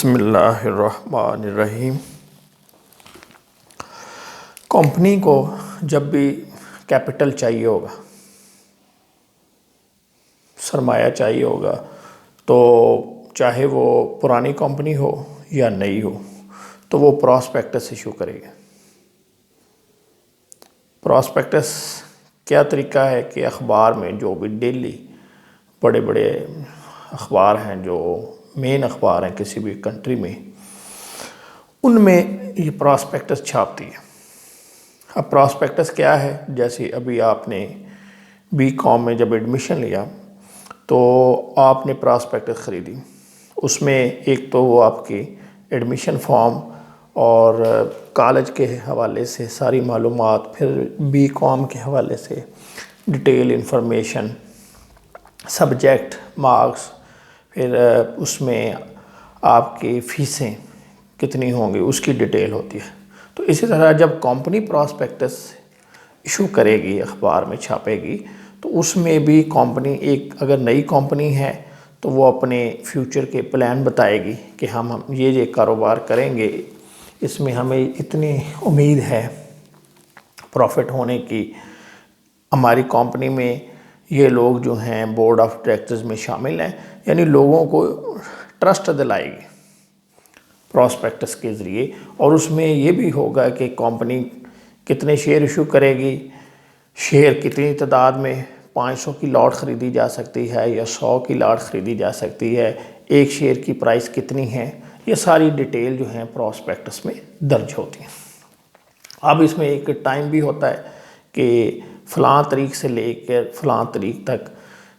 बिस्मिल्लाहिर्रहमानिर्रहीम। कंपनी को जब भी कैपिटल चाहिए होगा, सरमाया चाहिए होगा, तो चाहे वो पुरानी कंपनी हो या नई हो, तो वो प्रॉस्पेक्टस इशू करेगी। प्रॉस्पेक्टस क्या तरीका है कि अखबार में जो भी डेली बड़े बड़े अखबार हैं, जो मेन अखबार हैं किसी भी कंट्री में, उनमें ये प्रॉस्पेक्टस छापती है। अब प्रॉस्पेक्टस क्या है, जैसे अभी आपने बीकॉम में जब एडमिशन लिया तो आपने प्रॉस्पेक्टस ख़रीदी। उसमें एक तो वो आपकी एडमिशन फॉर्म और कॉलेज के हवाले से सारी मालूमात, फिर बीकॉम के हवाले से डिटेल इंफॉर्मेशन, सब्जेक्ट, मार्क्स, फिर उसमें आपकी फ़ीसें कितनी होंगी उसकी डिटेल होती है। तो इसी तरह जब कंपनी प्रॉस्पेक्टस इशू करेगी, अखबार में छापेगी, तो उसमें भी कंपनी एक अगर नई कंपनी है तो वो अपने फ्यूचर के प्लान बताएगी कि हम ये कारोबार करेंगे, इसमें हमें इतनी उम्मीद है प्रॉफिट होने की, हमारी कंपनी में ये लोग जो हैं बोर्ड ऑफ डायरेक्टर्स में शामिल हैं, यानी लोगों को ट्रस्ट दिलाएगी प्रॉस्पेक्टस के ज़रिए। और उसमें ये भी होगा कि कंपनी कितने शेयर इशू करेगी, शेयर कितनी तादाद में, 500 की लॉट ख़रीदी जा सकती है या 100 की लॉट ख़रीदी जा सकती है, एक शेयर की प्राइस कितनी है, ये सारी डिटेल जो है प्रॉस्पेक्टस में दर्ज होती है। अब इसमें एक टाइम भी होता है कि फ़लाँ तारीख से लेकर फ़लाँ तारीख तक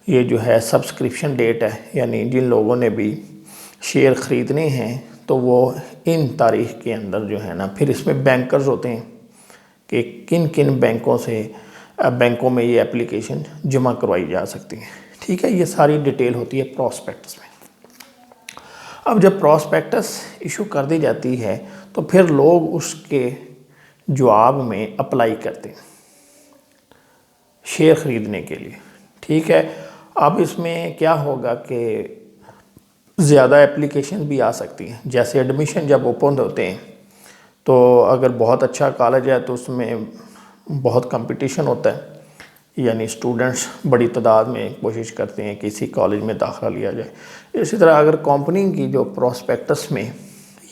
ये जो है सब्सक्रिप्शन डेट है, यानी जिन लोगों ने भी शेयर ख़रीदने हैं तो वो इन तारीख के अंदर जो है ना, फिर इसमें बैंकर्स होते हैं कि किन किन बैंकों में ये एप्लीकेशन जमा करवाई जा सकती है। ठीक है, ये सारी डिटेल होती है प्रॉस्पेक्टस में। अब जब प्रॉस्पेक्टस इशू कर दी जाती है तो फिर लोग उसके जवाब में अप्लाई करते हैं शेयर ख़रीदने के लिए। ठीक है, अब इसमें क्या होगा कि ज़्यादा एप्लीकेशन भी आ सकती हैं। जैसे एडमिशन जब ओपन होते हैं तो अगर बहुत अच्छा कॉलेज है तो उसमें बहुत कंपटीशन होता है, यानी स्टूडेंट्स बड़ी तादाद में कोशिश करते हैं कि इसी कॉलेज में दाखिला लिया जाए। इसी तरह अगर कंपनी की जो प्रॉस्पेक्टस में,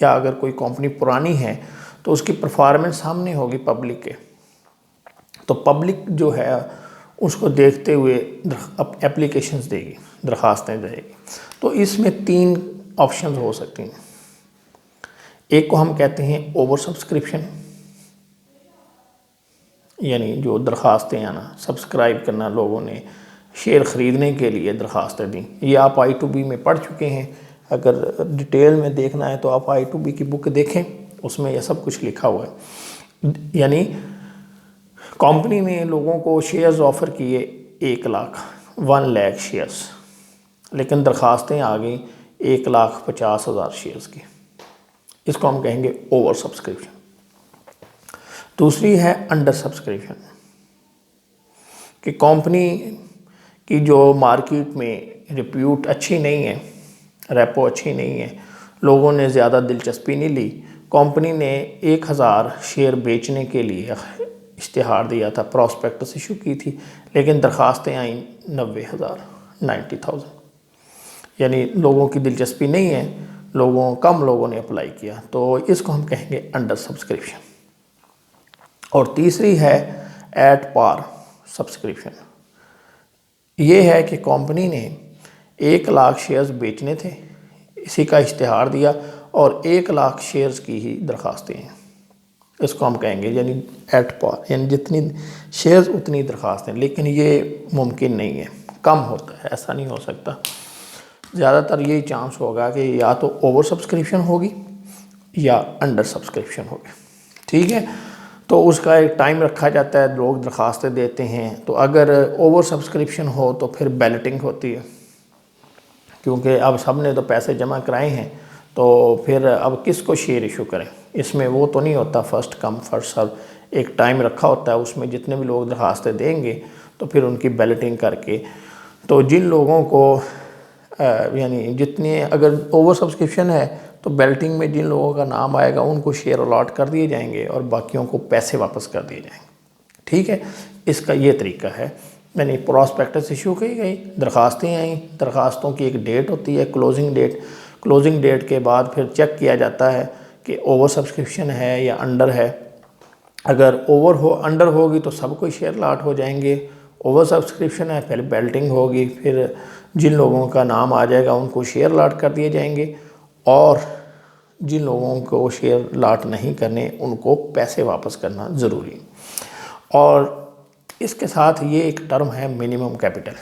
या अगर कोई कंपनी पुरानी है तो उसकी परफॉर्मेंस सामने होगी पब्लिक के, तो पब्लिक जो है उसको देखते हुए एप्लीकेशंस देगी, दरख्वास्तें देगी। तो इसमें 3 ऑप्शन हो सकती हैं। एक को हम कहते हैं ओवर सब्सक्रिप्शन, यानी जो दरख्वास्तें हैं ना, सब्सक्राइब करना, लोगों ने शेयर ख़रीदने के लिए दरख्वास्तें दी। ये आप I2B में पढ़ चुके हैं, अगर डिटेल में देखना है तो आप I2B की बुक देखें, उसमें यह सब कुछ लिखा हुआ है। यानी कंपनी ने लोगों को शेयर्स ऑफ़र किए 1 लाख शेयर्स, लेकिन दरख्वास्तें आ गई 1,50,000 शेयर्स की। इसको हम कहेंगे ओवर सब्सक्रिप्शन। दूसरी है अंडर सब्सक्रिप्शन, कि कंपनी की जो मार्केट में रिप्यूट अच्छी नहीं है, रेपो अच्छी नहीं है, लोगों ने ज़्यादा दिलचस्पी नहीं ली, कंपनी ने 1,000 शेयर बेचने के लिए इश्तिहार दिया था, प्रॉस्पेक्टस इशू की थी, लेकिन दरख्वास्तें आईं 90,000, यानी लोगों की दिलचस्पी नहीं है, कम लोगों ने अप्लाई किया, तो इसको हम कहेंगे अंडर सब्सक्रिप्शन। और तीसरी है एट पार सब्सक्रिप्शन। ये है कि कंपनी ने 1 लाख शेयर्स बेचने थे, इसी का इश्तिहार दिया, और 1 लाख शेयर्स की ही दरख्वास्तें हैं, इसको हम कहेंगे यानी एट पार, यानी जितनी शेयर्स उतनी दरख्वास्तें। लेकिन ये मुमकिन नहीं है, कम होता है, ऐसा नहीं हो सकता। ज़्यादातर यही चांस होगा कि या तो ओवर सब्सक्रिप्शन होगी या अंडर सब्सक्रिप्शन होगी। ठीक है, तो उसका एक टाइम रखा जाता है, लोग दरख्वास्तें देते हैं। तो अगर ओवर सब्सक्रिप्शन हो तो फिर बैलेटिंग होती है, क्योंकि अब सब ने तो पैसे जमा कराए हैं, तो फिर अब किसको शेयर इशू करें। इसमें वो तो नहीं होता फर्स्ट कम फर्स्ट सर्व, एक टाइम रखा होता है, उसमें जितने भी लोग दरख्वास्तें देंगे तो फिर उनकी बैलेटिंग करके, तो जिन लोगों को यानी जितने, अगर ओवर सब्सक्रिप्शन है तो बेल्टिंग में जिन लोगों का नाम आएगा उनको शेयर अलॉट कर दिए जाएंगे और बाकियों को पैसे वापस कर दिए जाएंगे। ठीक है, इसका ये तरीका है। यानी प्रॉस्पेक्टस इशू की गई, दरखास्तें आई, दरखास्तों की एक डेट होती है क्लोजिंग डेट। क्लोजिंग डेट के बाद फिर चेक किया जाता है कि ओवर सब्सक्रिप्शन है या अंडर है। अगर अंडर होगी तो सबको शेयर लाट हो जाएंगे। ओवर सब्सक्रिप्शन है, फिर बेल्टिंग होगी, फिर जिन लोगों का नाम आ जाएगा उनको शेयर लाट कर दिए जाएंगे और जिन लोगों को शेयर लाट नहीं करने उनको पैसे वापस करना ज़रूरी। और इसके साथ ये एक टर्म है मिनिमम कैपिटल।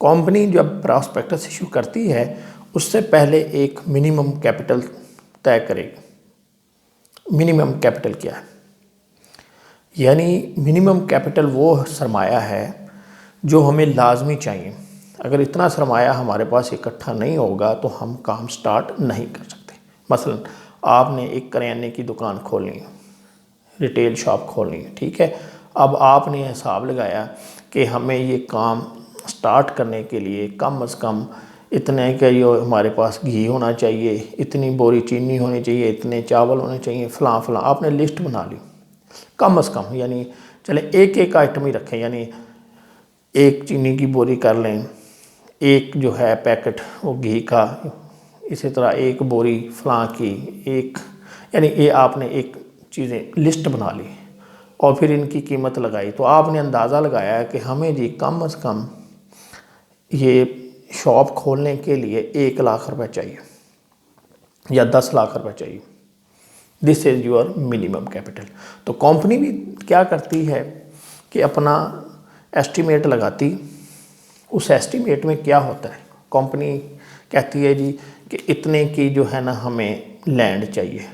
कंपनी जब प्रॉस्पेक्टस इशू करती है उससे पहले एक मिनिमम कैपिटल तय करेगी। मिनिमम कैपिटल क्या है? यानी मिनिमम कैपिटल वो सरमाया है जो हमें लाजमी चाहिए। अगर इतना सरमाया हमारे पास इकट्ठा नहीं होगा तो हम काम स्टार्ट नहीं कर सकते। मसलन आपने एक करियाने की दुकान खोलनी है, रिटेल शॉप खोलनी है, ठीक है। अब आपने हिसाब लगाया कि हमें ये काम स्टार्ट करने के लिए कम से कम इतने का ये हमारे पास घी होना चाहिए, इतनी बोरी चीनी होनी चाहिए, इतने चावल होने चाहिए, फ़लाँ फ़लाँ। आपने लिस्ट बना ली कम से कम, यानी चले एक एक आइटम ही रखें, यानी एक चीनी की बोरी कर लें, एक जो है पैकेट वो घी का, इसी तरह एक बोरी फ़लाँ की, एक, यानी ये आपने एक चीज़ें लिस्ट बना ली और फिर इनकी कीमत लगाई। तो आपने अंदाज़ा लगाया कि हमें जी कम से कम ये शॉप खोलने के लिए 1 लाख रुपए चाहिए या 10 लाख रुपए चाहिए। This is your minimum capital. तो कंपनी भी क्या करती है कि अपना एस्टीमेट लगाती। उस एस्टीमेट में क्या होता है, कंपनी कहती है जी कि इतने की जो है ना हमें लैंड चाहिए,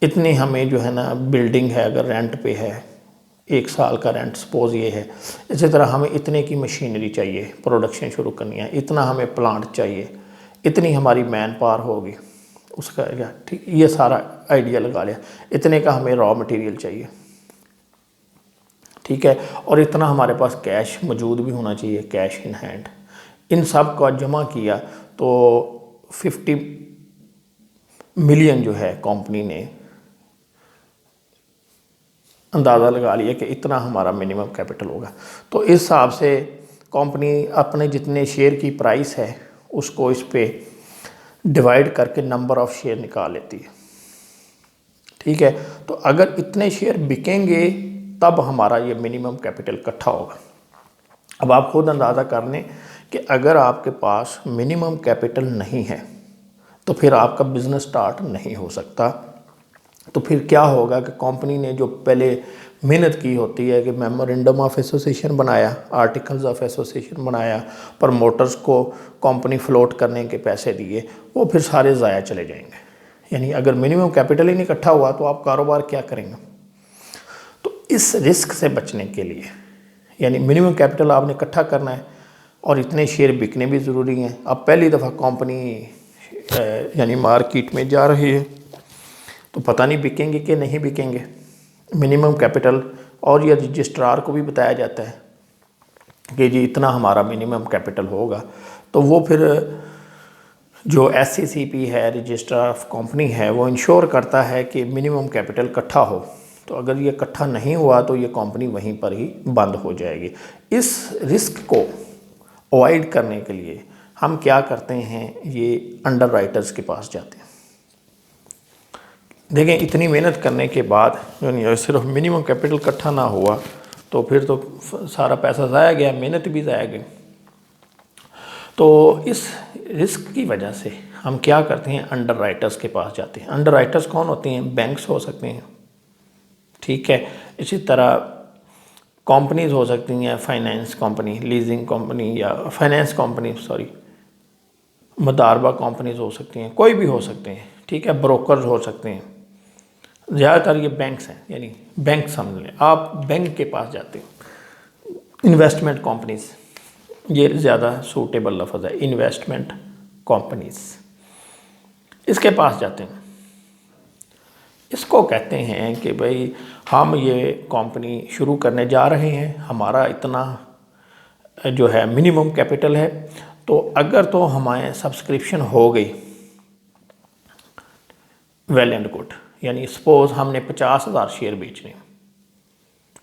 इतनी हमें जो है ना बिल्डिंग है, अगर रेंट पे है 1 साल का रेंट सपोज ये है, इसी तरह हमें इतने की मशीनरी चाहिए, प्रोडक्शन शुरू करनी है, इतना हमें प्लांट चाहिए, इतनी हमारी मैन पावर होगी उसका क्या, ठीक, ये सारा आइडिया लगा लिया। इतने का हमें रॉ मटेरियल चाहिए, ठीक है, और इतना हमारे पास कैश मौजूद भी होना चाहिए, कैश इन हैंड। इन सब का जमा किया तो 50 मिलियन जो है कंपनी ने अंदाज़ा लगा लिया कि इतना हमारा मिनिमम कैपिटल होगा। तो इस हिसाब से कंपनी अपने जितने शेयर की प्राइस है उसको इस पे डिवाइड करके नंबर ऑफ़ शेयर निकाल लेती है, ठीक है। तो अगर इतने शेयर बिकेंगे तब हमारा ये मिनिमम कैपिटल इकट्ठा होगा। अब आप खुद अंदाज़ा कर लें कि अगर आपके पास मिनिमम कैपिटल नहीं है तो फिर आपका बिज़नेस स्टार्ट नहीं हो सकता। तो फिर क्या होगा कि कंपनी ने जो पहले मेहनत की होती है कि मेमोरेंडम ऑफ एसोसिएशन बनाया, आर्टिकल्स ऑफ एसोसिएशन बनाया, प्रमोटर्स को कंपनी फ्लोट करने के पैसे दिए, वो फिर सारे ज़ाया चले जाएंगे। यानी अगर मिनिमम कैपिटल ही नहीं इकट्ठा हुआ तो आप कारोबार क्या करेंगे। तो इस रिस्क से बचने के लिए, यानी मिनिमम कैपिटल आपने इकट्ठा करना है और इतने शेयर बिकने भी ज़रूरी हैं। अब पहली दफ़ा कंपनी यानी मार्केट में जा रही है तो पता नहीं बिकेंगे कि नहीं बिकेंगे। मिनिमम कैपिटल, और यह रजिस्ट्रार को भी बताया जाता है कि जी इतना हमारा मिनिमम कैपिटल होगा। तो वो फिर जो SCCP है, रजिस्ट्रार ऑफ कंपनी है, वो इंश्योर करता है कि मिनिमम कैपिटल इकट्ठा हो। तो अगर ये इकट्ठा नहीं हुआ तो ये कंपनी वहीं पर ही बंद हो जाएगी। इस रिस्क को अवॉइड करने के लिए हम क्या करते हैं, ये अंडर राइटर्स के पास जाते हैं। देखें इतनी मेहनत करने के बाद जो सिर्फ मिनिमम कैपिटल इकट्ठा ना हुआ तो फिर तो सारा पैसा ज़ाया गया, मेहनत भी ज़ाया गई। तो इस रिस्क की वजह से हम क्या करते हैं, अंडर राइटर्स के पास जाते हैं। अंडर राइटर्स कौन होते हैं? बैंक्स हो सकते हैं, ठीक है। इसी तरह कंपनीज हो सकती हैं, फाइनेंस कंपनी, लीजिंग कंपनी या फाइनेंस कंपनी, सॉरी, मुदारबा कंपनीज हो सकती हैं, कोई भी हो सकते हैं, ठीक है। ब्रोकर्स हो सकते हैं। ज़्यादातर ये बैंक्स हैं, यानी बैंक समझ लें, आप बैंक के पास जाते हैं। इन्वेस्टमेंट कंपनीज, ये ज़्यादा सूटेबल लफ्ज़ है, इन्वेस्टमेंट कंपनीज, इसके पास जाते हैं। इसको कहते हैं कि भाई हम ये कंपनी शुरू करने जा रहे हैं, हमारा इतना जो है मिनिमम कैपिटल है, तो अगर तो हमारे सब्सक्रिप्शन हो गई वेल एंड गुड, यानी सपोज हमने 50,000 शेयर बेचने,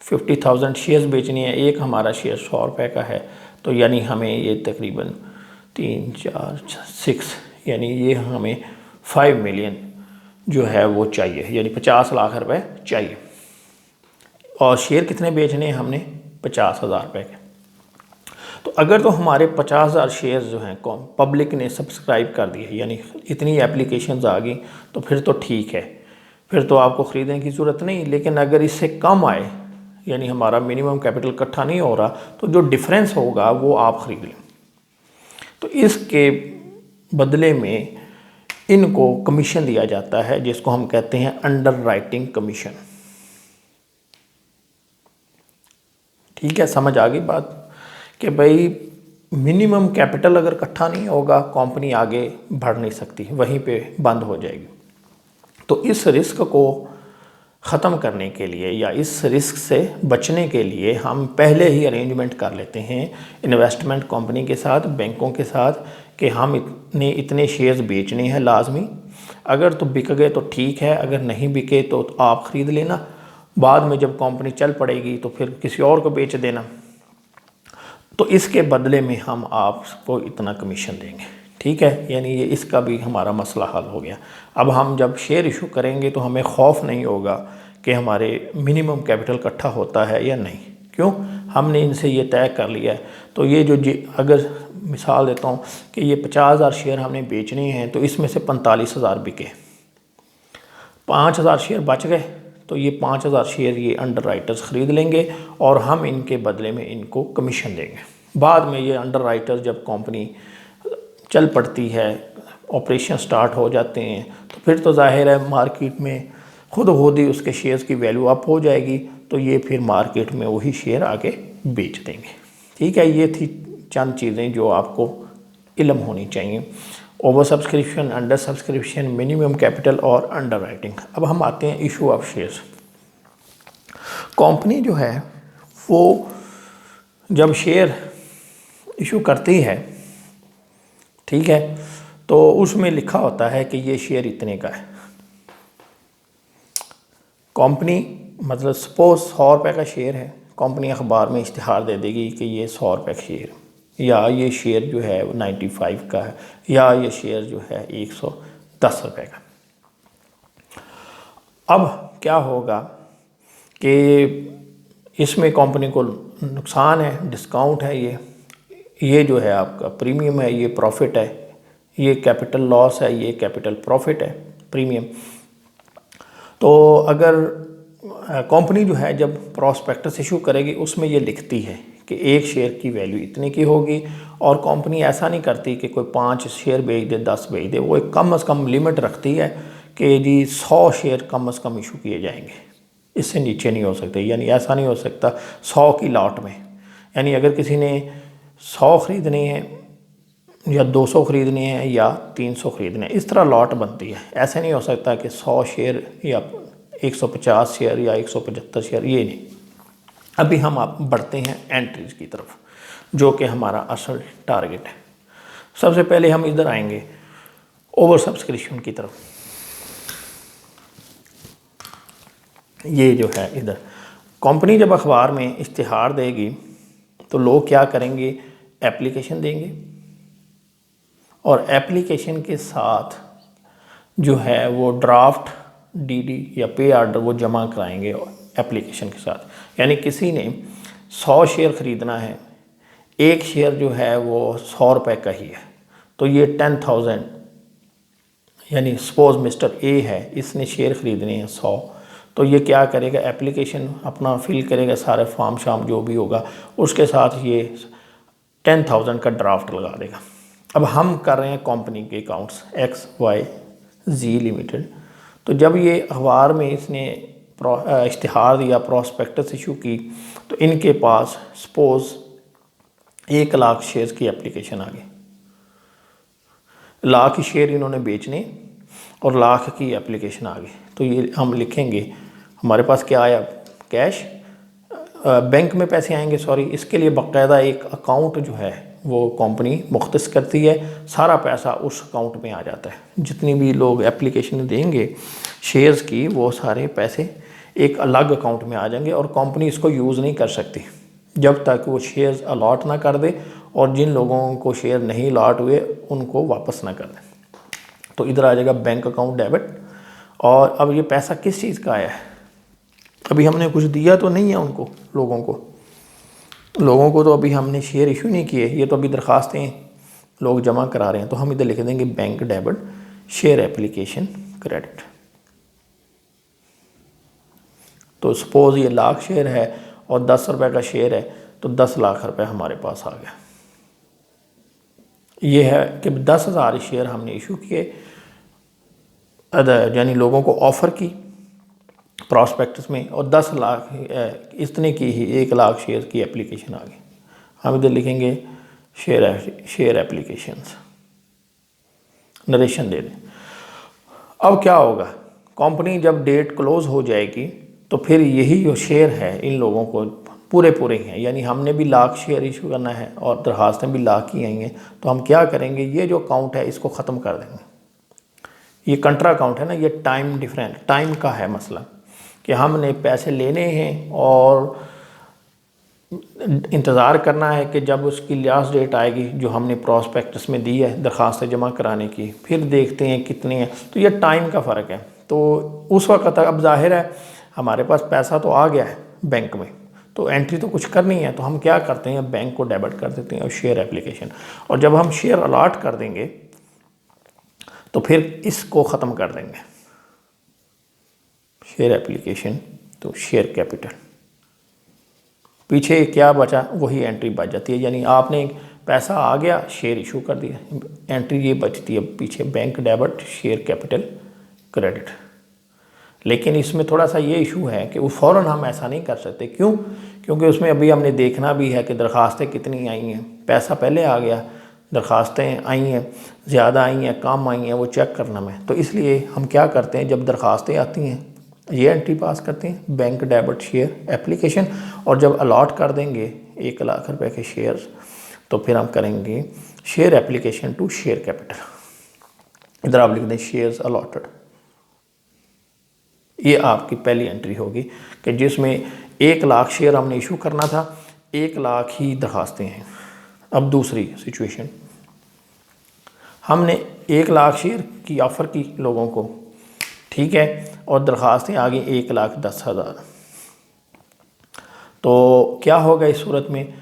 50,000 शेयर्स बेचनी है, एक हमारा शेयर 100 रुपये का है, तो यानी हमें ये तकरीबन 3 4 6 यानी ये हमें 5 मिलियन जो है वो चाहिए, यानी 50 लाख रुपए चाहिए। और शेयर कितने बेचने हैं हमने? 50,000 रुपये के। तो अगर तो हमारे 50,000 शेयर्स जो हैं पब्लिक ने सब्सक्राइब कर दिए, यानी इतनी एप्लीकेशंस आ गई, तो फिर तो ठीक है, फिर तो आपको ख़रीदने की ज़रूरत नहीं। लेकिन अगर इससे कम आए, यानी हमारा मिनिमम कैपिटल इकट्ठा नहीं हो रहा, तो जो डिफरेंस होगा वो आप ख़रीद लें। तो इसके बदले में इनको कमीशन दिया जाता है, जिसको हम कहते हैं अंडर राइटिंग कमीशन। ठीक है, समझ आ गई बात कि भाई मिनिमम कैपिटल अगर इकट्ठा नहीं होगा, कंपनी आगे बढ़ नहीं सकती, वहीं पे बंद हो जाएगी। तो इस रिस्क को ख़त्म करने के लिए या इस रिस्क से बचने के लिए हम पहले ही अरेंजमेंट कर लेते हैं इन्वेस्टमेंट कंपनी के साथ, बैंकों के साथ, कि हम इतने शेयर्स बेचने हैं लाजमी। अगर तो बिक गए तो ठीक है, अगर नहीं बिके तो आप ख़रीद लेना, बाद में जब कंपनी चल पड़ेगी तो फिर किसी और को बेच देना। तो इसके बदले में हम आपको इतना कमीशन देंगे। ठीक है, यानी ये इसका भी हमारा मसला हल हो गया। अब हम जब शेयर इशू करेंगे तो हमें खौफ नहीं होगा कि हमारे मिनिमम कैपिटल इकट्ठा होता है या नहीं। क्यों? हमने इनसे ये तय कर लिया है। तो ये जो अगर मिसाल देता हूँ कि ये 50,000 शेयर हमने बेचने हैं, तो इसमें से 45,000 बिके, 5,000 शेयर बच गए, तो ये 5,000 शेयर ये अंडर राइटर्स ख़रीद लेंगे और हम इनके बदले में इनको कमीशन देंगे। बाद में ये अंडर राइटर जब कंपनी चल पड़ती है, ऑपरेशन स्टार्ट हो जाते हैं, तो फिर तो जाहिर है मार्केट में खुद ही उसके शेयर्स की वैल्यू अप हो जाएगी, तो ये फिर मार्केट में वही शेयर आगे बेच देंगे। ठीक है, ये थी चंद चीज़ें जो आपको इल्म होनी चाहिए। Over subscription, under subscription, minimum capital और अंडर राइटिंग। अब हम आते हैं इशू ऑफ शेयर्स। कंपनी जो है वो जब शेयर इशू करती है, ठीक है, तो उसमें लिखा होता है कि ये शेयर इतने का है। कंपनी मतलब सपोज 100 रुपये का शेयर है, कंपनी अखबार में इश्तिहार दे देगी कि ये 100 रुपये का शेयर, या ये शेयर जो है 95 का है, या ये शेयर जो है 110 रुपये का। अब क्या होगा कि इसमें कंपनी को नुकसान है, डिस्काउंट है, ये जो है आपका प्रीमियम है, ये प्रॉफिट है, ये कैपिटल लॉस है, ये कैपिटल प्रॉफिट है, प्रीमियम। तो अगर कंपनी जो है जब प्रॉस्पेक्टस इशू करेगी, उसमें ये लिखती है कि एक शेयर की वैल्यू इतने की होगी, और कंपनी ऐसा नहीं करती कि कोई 5 शेयर बेच दे, 10 बेच दे, वो एक कम से कम लिमिट रखती है कि जी 100 शेयर कम से कम इशू किए जाएंगे, इससे नीचे नहीं हो सकते। यानी ऐसा नहीं हो सकता 100 की लॉट में, यानी अगर किसी ने 100 ख़रीदने हैं या 200 ख़रीदने हैं या 300 ख़रीदने हैं, इस तरह लॉट बनती है। ऐसे नहीं हो सकता कि 100 शेयर या 150 शेयर या 175 शेयर, ये नहीं। अभी हम आप बढ़ते हैं एंट्रीज की तरफ, जो कि हमारा असल टारगेट है। सबसे पहले हम इधर आएंगे ओवर सब्सक्रिप्शन की तरफ। ये जो है इधर कंपनी जब अखबार में इश्तिहार देगी तो लोग क्या करेंगे, एप्लीकेशन देंगे, और एप्लीकेशन के साथ जो है वो ड्राफ्ट डीडी या पे आर्डर वो जमा कराएंगे एप्लीकेशन के साथ। यानी किसी ने 100 शेयर ख़रीदना है, एक शेयर जो है वो 100 रुपये का ही है, तो ये 10,000, यानी सपोज मिस्टर ए है, इसने शेयर ख़रीदने हैं 100, तो ये क्या करेगा, एप्लीकेशन अपना फिल करेगा, सारे फॉर्म शाम जो भी होगा, उसके साथ ये 10,000 का ड्राफ्ट लगा देगा। अब हम कर रहे हैं कंपनी के अकाउंट्स XYZ लिमिटेड, तो जब ये अखबार में इसने इश्तिहार दिया, प्रॉस्पेक्टस इशू की, तो इनके पास सपोज 1 लाख शेयर्स की एप्लीकेशन आ गई। लाख शेयर इन्होंने बेचने और लाख की एप्लीकेशन आ गई। तो ये हम लिखेंगे हमारे पास क्या आया, कैश, बैंक में पैसे आएंगे, सॉरी, इसके लिए बाकायदा एक अकाउंट जो है वो कंपनी मुख्तस करती है, सारा पैसा उस अकाउंट में आ जाता है। जितनी भी लोग एप्लीकेशन देंगे शेयर्स की, वो सारे पैसे एक अलग अकाउंट में आ जाएंगे और कंपनी इसको यूज़ नहीं कर सकती जब तक वो शेयर्स अलॉट ना कर दे, और जिन लोगों को शेयर नहीं अलॉट हुए उनको वापस ना कर दे। तो इधर आ जाएगा बैंक अकाउंट डेबिट। और अब ये पैसा किस चीज़ का आया है? अभी हमने कुछ दिया तो नहीं है उनको, लोगों को तो अभी हमने शेयर इशू नहीं किए, ये तो अभी दरखास्तें लोग जमा करा रहे हैं। तो हम इधर लिख देंगे bank debit share application credit. तो सपोज़ ये 1,00,000 शेयर है और 10 रुपये का शेयर है, तो 10 लाख रुपए हमारे पास आ गया। ये है कि 10,000 शेयर हमने इशू किए, यानी लोगों को ऑफ़र की प्रॉस्पेक्टस में, और 10 लाख इतने की ही 1,00,000 शेयर की एप्लीकेशन आ गई। हम इधर लिखेंगे शेयर एप्लीकेशंस, नरेशन दे दें। अब क्या होगा, कंपनी जब डेट क्लोज़ हो जाएगी तो फिर यही जो शेयर है इन लोगों को पूरे हैं, यानी हमने भी 1,00,000 शेयर इशू करना है और दरखास्तें भी 1,00,000 की आई हैं। तो हम क्या करेंगे, ये जो अकाउंट है इसको ख़त्म कर देंगे। ये कंट्रा अकाउंट है ना, ये टाइम डिफरेंट टाइम का है मसला, कि हमने पैसे लेने हैं और इंतज़ार करना है कि जब उसकी लास्ट डेट आएगी जो हमने प्रॉस्पेक्टस में दी है दरखास्त जमा कराने की, फिर देखते हैं कितनी है। तो ये टाइम का फ़र्क है। तो उस वक्त तक अब जाहिर है हमारे पास पैसा तो आ गया है बैंक में, तो एंट्री तो कुछ करनी है। तो हम क्या करते हैं, बैंक को डेबिट कर देते हैं और शेयर एप्लीकेशन, और जब हम शेयर अलॉट कर देंगे तो फिर इसको ख़त्म कर देंगे, शेयर एप्लीकेशन तो शेयर कैपिटल। पीछे क्या बचा वही एंट्री बच जाती है, यानी आपने पैसा आ गया शेयर इशू कर दिया, एंट्री ये बचती है पीछे bank debit share capital credit. लेकिन इसमें थोड़ा सा ये इशू है कि फ़ौरन हम ऐसा नहीं कर सकते। क्यों? क्योंकि उसमें अभी हमने देखना भी है कि दरखास्तें कितनी आई हैं, पैसा पहले आ गया, दरखास्तें आई हैं ज़्यादा आई हैं कम आई हैं, वो चेक करना में। तो इसलिए हम क्या करते हैं, जब दरखास्तें आती हैं ये एंट्री पास करते हैं बैंक डेबिट शेयर एप्लीकेशन, और जब अलॉट कर देंगे 1,00,000 रुपए के शेयर्स तो फिर हम करेंगे share application to share capital. इधर आप लिख दें शेयर्स अलॉटेड। ये आपकी पहली एंट्री होगी कि जिसमें 1,00,000 शेयर हमने इशू करना था, 1,00,000 ही दरखास्तें हैं। अब दूसरी सिचुएशन, हमने 1,00,000 शेयर की ऑफ़र की लोगों को, ठीक है, और दरखास्तें आ गई 1,10,000। तो क्या होगा इस सूरत में,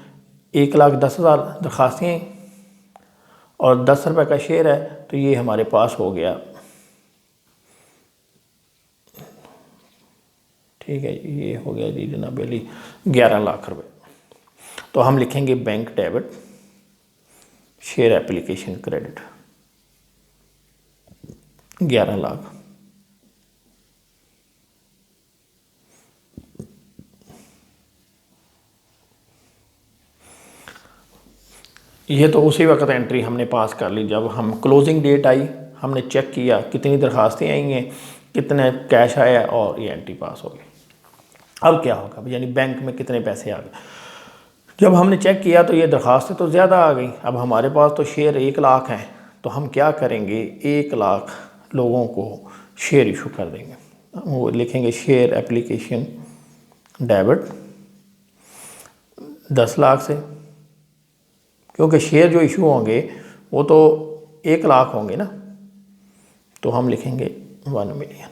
1,10,000 दरखास्तें और 10 रुपये का शेयर है, तो ये हमारे पास हो गया, ठीक है, ये हो गया जी जनाब अली 11 लाख रुपए। तो हम लिखेंगे bank debit share application credit 11 lakh. ये तो उसी वक्त एंट्री हमने पास कर ली, जब हम क्लोजिंग डेट आई हमने चेक किया कितनी दरखास्तें आई हैं, कितने कैश आया, और ये एंट्री पास हो गई। अब क्या होगा, यानी बैंक में कितने पैसे आ गए। जब हमने चेक किया तो ये दरखास्तें तो ज़्यादा आ गई, अब हमारे पास तो शेयर 1,00,000 हैं, तो हम क्या करेंगे, 1,00,000 लोगों को शेयर इशू कर देंगे। वो लिखेंगे शेयर एप्लीकेशन डेबिट 10 लाख से, क्योंकि शेयर जो इशू होंगे वो तो 1,00,000 होंगे ना, तो हम लिखेंगे 1 मिलियन।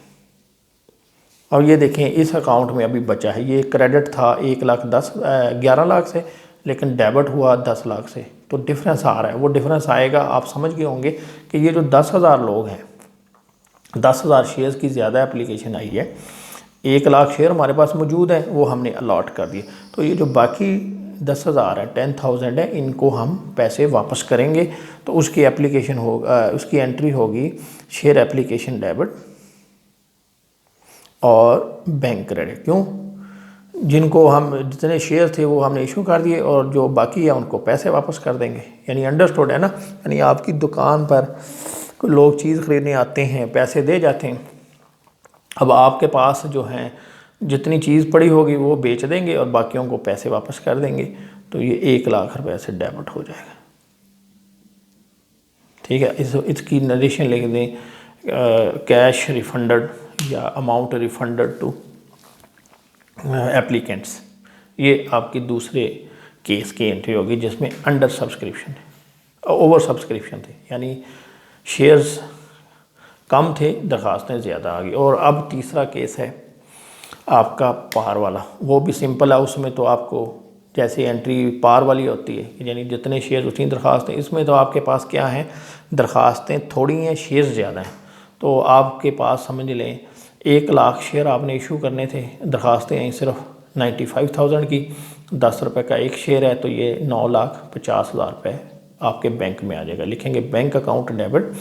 और ये देखें इस अकाउंट में अभी बचा है, ये क्रेडिट था 11 लाख से, लेकिन डेबिट हुआ 10 लाख से, तो डिफरेंस आ रहा है। वो डिफरेंस आएगा, आप समझ गए होंगे कि ये जो 10,000 लोग हैं, 10,000 शेयर्स की ज़्यादा एप्लीकेशन आई है, 1,00,000 शेयर हमारे पास मौजूद है, वो हमने अलॉट कर दिए। तो ये जो बाकी 10,000 है, 10,000 है, इनको हम पैसे वापस करेंगे। तो उसकी एप्लीकेशन होगा, उसकी एंट्री होगी शेयर एप्लीकेशन डेबिट और बैंक क्रेडिट। क्यों? जिनको हम जितने शेयर थे वो हमने इशू कर दिए, और जो बाकी है उनको पैसे वापस कर देंगे। यानी अंडरस्टूड है ना, यानी आपकी दुकान पर लोग चीज़ ख़रीदने आते हैं, पैसे दे जाते हैं, अब आपके पास जो हैं जितनी चीज़ पड़ी होगी वो बेच देंगे और बाकियों को पैसे वापस कर देंगे, तो ये 1,00,000 रुपये से डेबिट हो जाएगा। ठीक है, इसकी नरेशन लिख दें कैश रिफंडेड या अमाउंट रिफंडेड टू एप्लीकेंट्स। ये आपकी दूसरे केस की एंट्री होगी जिसमें अंडर सब्सक्रिप्शन ओवर सब्सक्रिप्शन थे, यानी शेयर्स कम थे, दरखास्तें ज़्यादा आ गई। और अब तीसरा केस है आपका पार वाला, वो भी सिंपल है। उसमें तो आपको जैसे एंट्री पार वाली होती है, यानी जितने शेयर उतनी दरखास्तें। इसमें तो आपके पास क्या है, दरखास्तें थोड़ी हैं, शेयर्स ज़्यादा हैं। तो आपके पास समझ लें 1 लाख शेयर आपने इशू करने थे, दरखास्तें हैं सिर्फ 95,000 की, 10 रुपये का एक शेयर है, तो ये 9,50,000 रुपये आपके बैंक में आ जाएगा। लिखेंगे bank account debit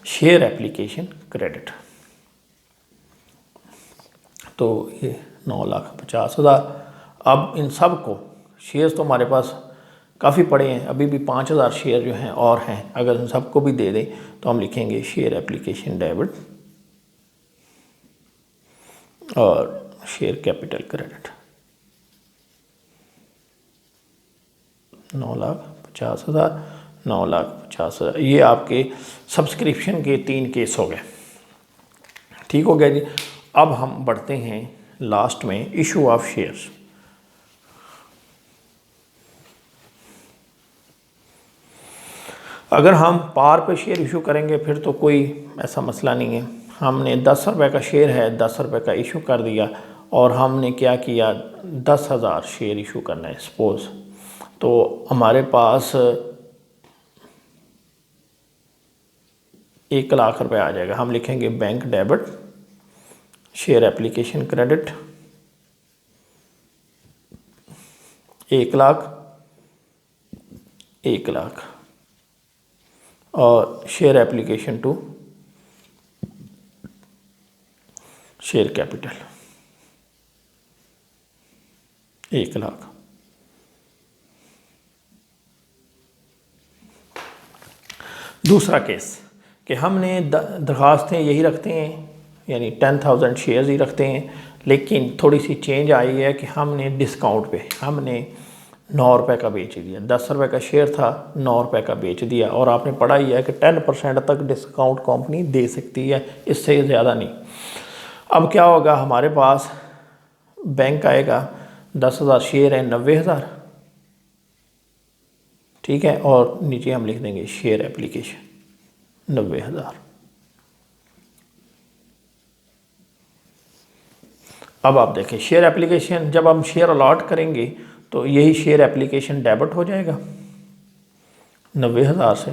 share application credit. तो ये 9,50,000। अब इन सब को शेयर्स तो हमारे पास काफ़ी पड़े हैं, अभी भी 5,000 शेयर जो हैं और हैं, अगर इन सबको भी दे दें तो हम लिखेंगे शेयर एप्लीकेशन डेबिट और शेयर कैपिटल क्रेडिट। 9,50,000, 9,50,000, ये आपके सब्सक्रिप्शन के 3 केस हो गए। ठीक हो गया जी। अब हम बढ़ते हैं लास्ट में इशू ऑफ शेयर्स। अगर हम पार पे शेयर इशू करेंगे फिर तो कोई ऐसा मसला नहीं है। हमने 10 रुपये का शेयर है, 10 रुपये का इशू कर दिया और हमने क्या किया, 10,000 शेयर इशू करना है सपोज़। तो हमारे पास 1 लाख रुपये आ जाएगा। हम लिखेंगे bank debit share application credit 1 lakh, 1 lakh और share application to share capital 1 lakh. दूसरा केस कि हमने दरखास्तें यही रखते हैं, यानी 10,000 शेयर्स ही रखते हैं, लेकिन थोड़ी सी चेंज आई है कि हमने डिस्काउंट पे हमने 9 रुपये का बेच दिया। 10 रुपये का शेयर था, 9 रुपये का बेच दिया। और आपने पढ़ा ही है कि 10% तक डिस्काउंट कंपनी दे सकती है, इससे ज़्यादा नहीं। अब क्या होगा, हमारे पास बैंक आएगा, 10,000 शेयर है, 90,000, ठीक है, और नीचे हम लिख देंगे शेयर एप्लीकेशन 90,000। अब आप देखें शेयर एप्लीकेशन, जब हम शेयर अलॉट करेंगे तो यही शेयर एप्लीकेशन डेबिट हो जाएगा 90,000 से।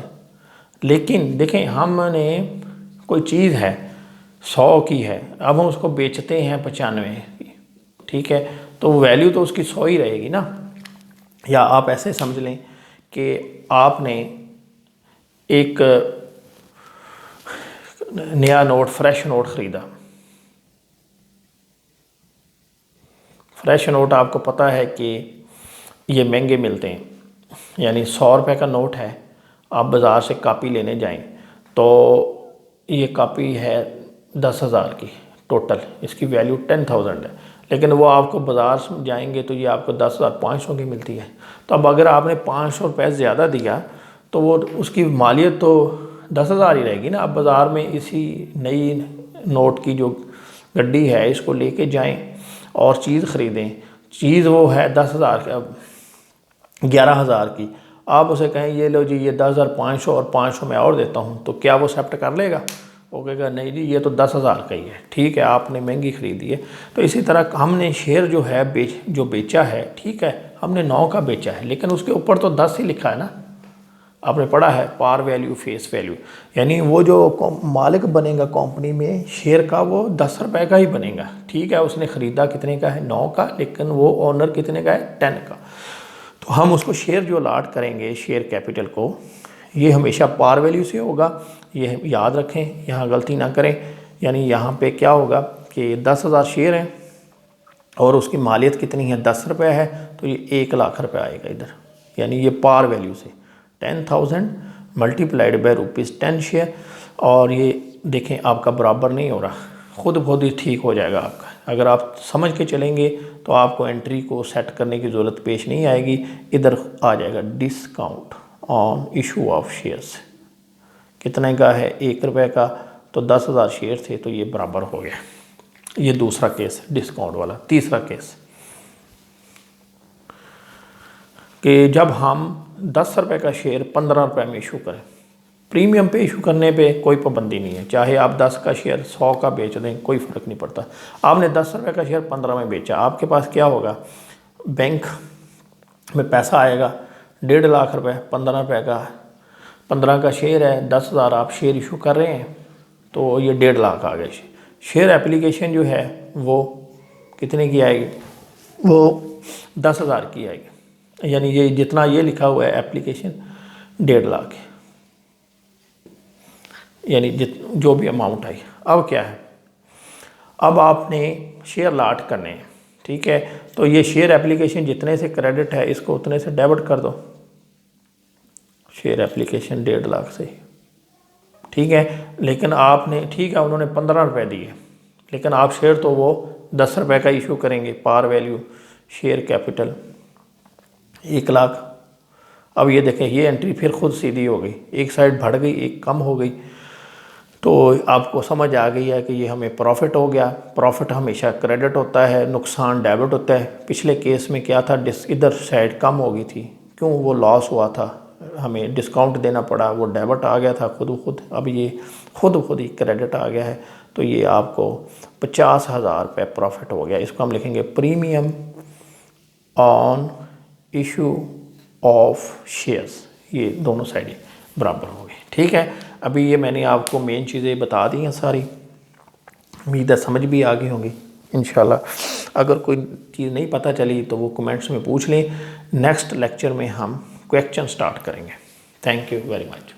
लेकिन देखें हमने कोई चीज़ है 100 की है, अब हम उसको बेचते हैं 95 की, ठीक है, तो वैल्यू तो उसकी 100 ही रहेगी ना। या आप ऐसे समझ लें कि आपने एक नया नोट, फ्रेश नोट ख़रीदा। फ्रेश नोट आपको पता है कि ये महंगे मिलते हैं, यानी 100 रुपये का नोट है, आप बाज़ार से कापी लेने जाएं तो ये कापी है 10,000 की टोटल, इसकी वैल्यू 10,000 है, लेकिन वो आपको बाज़ार में जाएंगे तो ये आपको 10,500 की मिलती है। तो अब अगर आपने 500 रुपये ज़्यादा दिया तो वो उसकी मालियत तो 10,000 ही रहेगी ना। अब बाज़ार में इसी नई नोट की जो गड्डी है इसको लेके जाएं और चीज़ ख़रीदें, चीज़ वो है 10,000 का 11,000 की, आप उसे कहें ये लो जी ये 10,500 और 500 मैं और देता हूँ, तो क्या वो एक्सेप्ट कर लेगा? वो कहेगा नहीं जी ये तो 10,000 का ही है, ठीक है, आपने महंगी ख़रीदी है। तो इसी तरह हमने शेयर जो है जो बेचा है, ठीक है, हमने 9 का बेचा है, लेकिन उसके ऊपर तो 10 ही लिखा है ना। आपने पढ़ा है पार वैल्यू फेस वैल्यू, यानी वो जो मालिक बनेगा कंपनी में शेयर का वो 10 रुपये का ही बनेगा, ठीक है। उसने ख़रीदा कितने का है, 9 का, लेकिन वो ओनर कितने का है, 10 का। तो हम उसको शेयर जो अलॉट करेंगे शेयर कैपिटल को, ये हमेशा पार वैल्यू से होगा, ये याद रखें, यहाँ गलती ना करें। यानी यहाँ पे क्या होगा कि 10,000 शेयर हैं और उसकी मालियत कितनी है, 10 रुपये है, तो ये 1 लाख रुपये आएगा इधर, यानी ये पार वैल्यू से 10,000 मल्टीप्लाइड बाय ₹10 शेयर। और ये देखें आपका बराबर नहीं हो रहा, खुद ही ठीक हो जाएगा आपका। अगर आप समझ के चलेंगे तो आपको एंट्री को सेट करने की ज़रूरत पेश नहीं आएगी। इधर आ जाएगा discount on issue of shares, कितने का है, 1 रुपये का, तो 10,000 शेयर थे, तो ये बराबर हो गया। ये दूसरा केस डिस्काउंट वाला। तीसरा केस कि जब हम 10 रुपये का शेयर 15 रुपये में इशू करें। प्रीमियम पे इशू करने पे कोई पाबंदी नहीं है, चाहे आप 10 का शेयर 100 का बेच दें, कोई फ़र्क नहीं पड़ता। आपने 10 रुपये का शेयर 15 में बेचा, आपके पास क्या होगा, बैंक में पैसा आएगा 1.5 लाख रुपए, 15 रुपये का 15 का शेयर है, 10,000 आप शेयर इशू कर रहे हैं, तो ये 1.5 लाख आ गए। शेयर एप्लीकेशन जो है वो कितने की आएगी, वो 10,000 की आएगी, यानी ये जितना ये लिखा हुआ है एप्लीकेशन 1.5 लाख है, यानी जो भी अमाउंट आई। अब क्या है, अब आपने शेयर लाट करने हैं, ठीक है, तो ये शेयर एप्लीकेशन जितने से क्रेडिट है इसको उतने से डेबिट कर दो। शेयर एप्लीकेशन 1.5 लाख से, ठीक है, लेकिन आपने, ठीक है, उन्होंने 15 रुपये दिए, लेकिन आप शेयर तो वो 10 रुपये का इशू करेंगे, par value share capital 1 lakh. अब ये देखें, ये एंट्री फिर खुद सीधी हो गई, एक साइड बढ़ गई, एक कम हो गई, तो आपको समझ आ गई है कि ये हमें प्रॉफिट हो गया। प्रॉफिट हमेशा क्रेडिट होता है, नुकसान डेबिट होता है। पिछले केस में क्या था, इधर साइड कम हो गई थी, क्यों, वो लॉस हुआ था, हमें डिस्काउंट देना पड़ा, वो डेबिट आ गया था खुद। अब ये खुद ही क्रेडिट आ गया है, तो ये आपको 50,000 रुपये प्रॉफिट हो गया। इसको हम लिखेंगे premium on issue of shares. ये दोनों साइडें बराबर हो गई, ठीक है। अभी ये मैंने आपको मेन चीज़ें बता दी हैं सारी, उम्मीद है समझ भी आ गई होंगी इंशाल्लाह। अगर कोई चीज़ नहीं पता चली तो वो कमेंट्स में पूछ लें, नेक्स्ट लेक्चर में हम क्वेश्चन स्टार्ट करेंगे। Thank you very much.